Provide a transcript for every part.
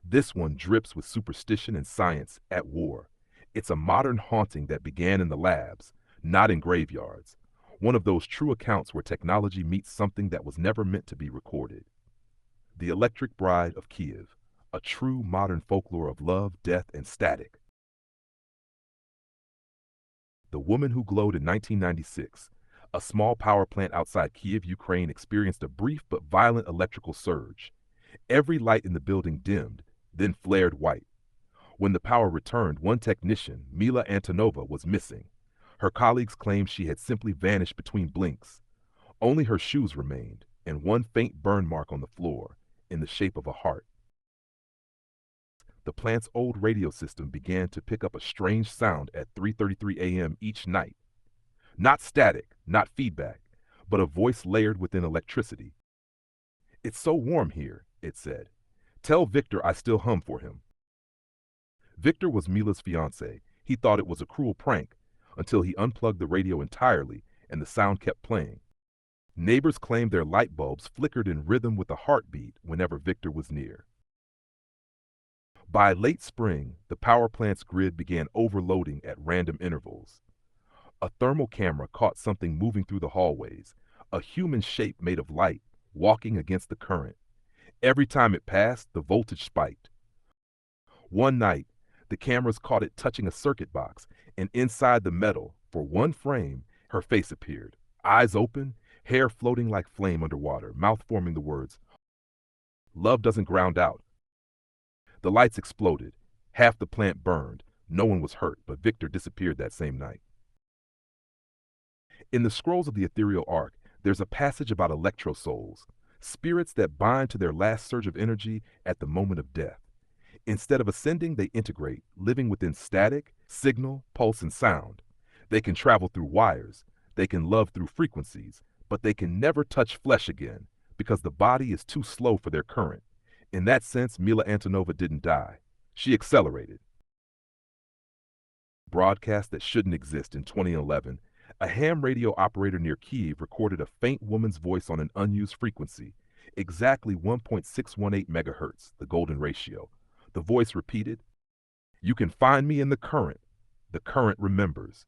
This one drips with superstition and science at war. It's a modern haunting that began in the labs, not in graveyards. One of those true accounts where technology meets something that was never meant to be recorded. The Electric Bride of Kiev, a true modern folklore of love, death, and static. The woman who glowed in 1996. A small power plant outside Kiev, Ukraine experienced a brief but violent electrical surge. Every light in the building dimmed, then flared white. When the power returned, one technician, Mila Antonova, was missing. Her colleagues claimed she had simply vanished between blinks. Only her shoes remained, and one faint burn mark on the floor, in the shape of a heart. The plant's old radio system began to pick up a strange sound at 3:33 a.m. each night. Not static, not feedback, but a voice layered within electricity. "It's so warm here," it said. "Tell Victor I still hum for him." Victor was Mila's fiancé. He thought it was a cruel prank until he unplugged the radio entirely and the sound kept playing. Neighbors claimed their light bulbs flickered in rhythm with a heartbeat whenever Victor was near. By late spring, the power plant's grid began overloading at random intervals. A thermal camera caught something moving through the hallways, a human shape made of light, walking against the current. Every time it passed, the voltage spiked. One night, the cameras caught it touching a circuit box, and inside the metal, for one frame, her face appeared. Eyes open, hair floating like flame underwater, mouth forming the words, "Love doesn't ground out." The lights exploded. Half the plant burned. No one was hurt, but Victor disappeared that same night. In the scrolls of the ethereal arc, there's a passage about electrosouls, spirits that bind to their last surge of energy at the moment of death. Instead of ascending, they integrate, living within static, signal, pulse, and sound. They can travel through wires, they can love through frequencies, but they can never touch flesh again because the body is too slow for their current. In that sense, Mila Antonova didn't die. She accelerated. Broadcast that shouldn't exist in 2011, a ham radio operator near Kyiv recorded a faint woman's voice on an unused frequency, exactly 1.618 megahertz, the golden ratio. The voice repeated, "You can find me in the current. The current remembers."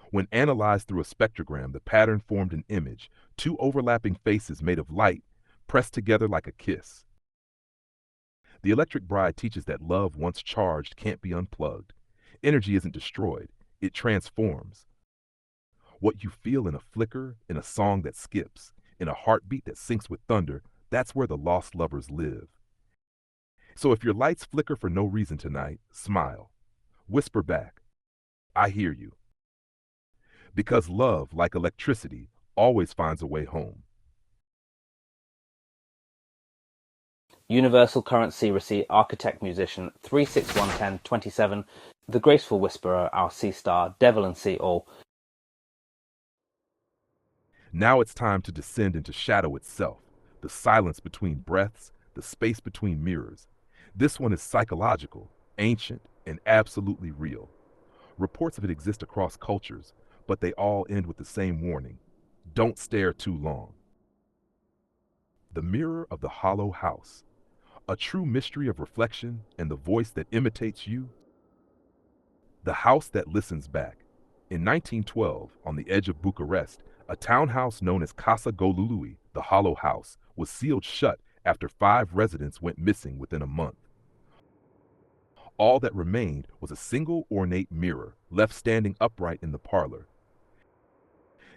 When analyzed through a spectrogram, the pattern formed an image, two overlapping faces made of light, pressed together like a kiss. The Electric Bride teaches that love, once charged, can't be unplugged. Energy isn't destroyed, it transforms. What you feel in a flicker, in a song that skips, in a heartbeat that syncs with thunder, that's where the lost lovers live. So if your lights flicker for no reason tonight, smile. Whisper back, "I hear you." Because love, like electricity, always finds a way home. Universal Currency receipt architect musician 3611027, the graceful whisperer, our sea star, Devalan Ahll. Now it's time to descend into shadow itself, the silence between breaths, the space between mirrors. This one is psychological, ancient, and absolutely real. Reports of it exist across cultures, but they all end with the same warning: don't stare too long. The mirror of the hollow house, a true mystery of reflection and the voice that imitates you. The house that listens back. In 1912, on the edge of Bucharest, a townhouse known as Casa Golului, the Hollow House, was sealed shut after 5 residents went missing within a month. All that remained was a single ornate mirror left standing upright in the parlor.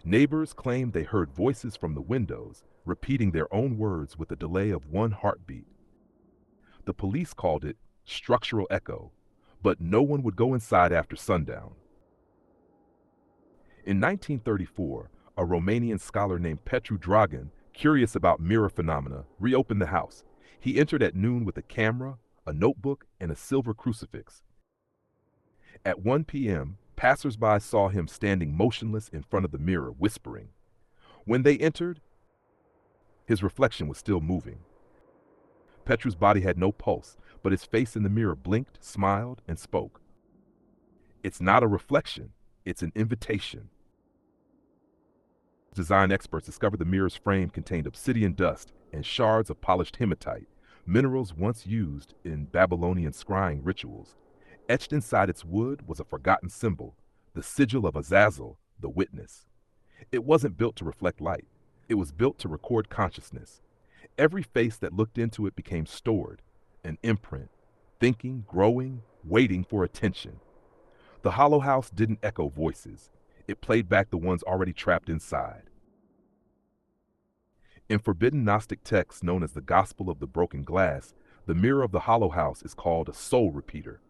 Neighbors claimed they heard voices from the windows, repeating their own words with a delay of one heartbeat. The police called it structural echo, but no one would go inside after sundown. In 1934, a Romanian scholar named Petru Dragan, curious about mirror phenomena, reopened the house. He entered at noon with a camera, a notebook, and a silver crucifix. At 1 p.m., passersby saw him standing motionless in front of the mirror, whispering. When they entered, his reflection was still moving. Petru's body had no pulse, but his face in the mirror blinked, smiled, and spoke. It's not a reflection, it's an invitation. Design experts discovered the mirror's frame contained obsidian dust and shards of polished hematite, minerals once used in Babylonian scrying rituals. Etched inside its wood was a forgotten symbol, the sigil of Azazel, the witness. It wasn't built to reflect light. It was built to record consciousness. Every face that looked into it became stored, an imprint, thinking, growing, waiting for attention. The hollow house didn't echo voices. It played back the ones already trapped inside. In forbidden Gnostic texts known as the Gospel of the Broken Glass, the mirror of the hollow house is called a soul repeater.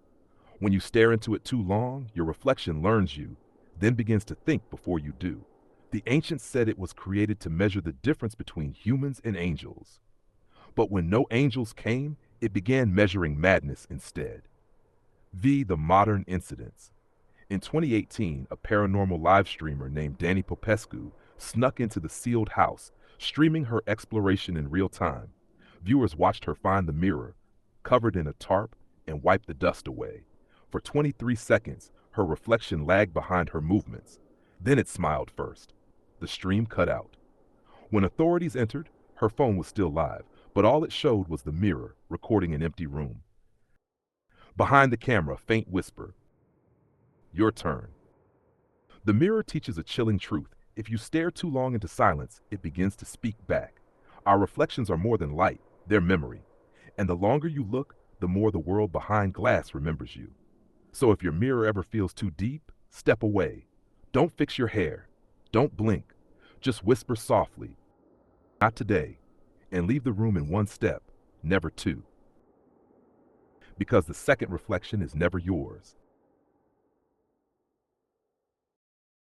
When you stare into it too long, your reflection learns you, then begins to think before you do. The ancients said it was created to measure the difference between humans and angels. But when no angels came, it began measuring madness instead. The modern incidents. In 2018, a paranormal live streamer named Danny Popescu snuck into the sealed house, streaming her exploration in real time. Viewers watched her find the mirror, covered in a tarp, and wipe the dust away. For 23 seconds, her reflection lagged behind her movements. Then it smiled first. The stream cut out. When authorities entered, her phone was still live, but all it showed was the mirror, recording an empty room. Behind the camera, faint whisper. Your turn. The mirror teaches a chilling truth. If you stare too long into silence, it begins to speak back. Our reflections are more than light, they're memory. And the longer you look, the more the world behind glass remembers you. So if your mirror ever feels too deep, step away. Don't fix your hair. Don't blink. Just whisper softly, not today, and leave the room in one step, never two. Because the second reflection is never yours.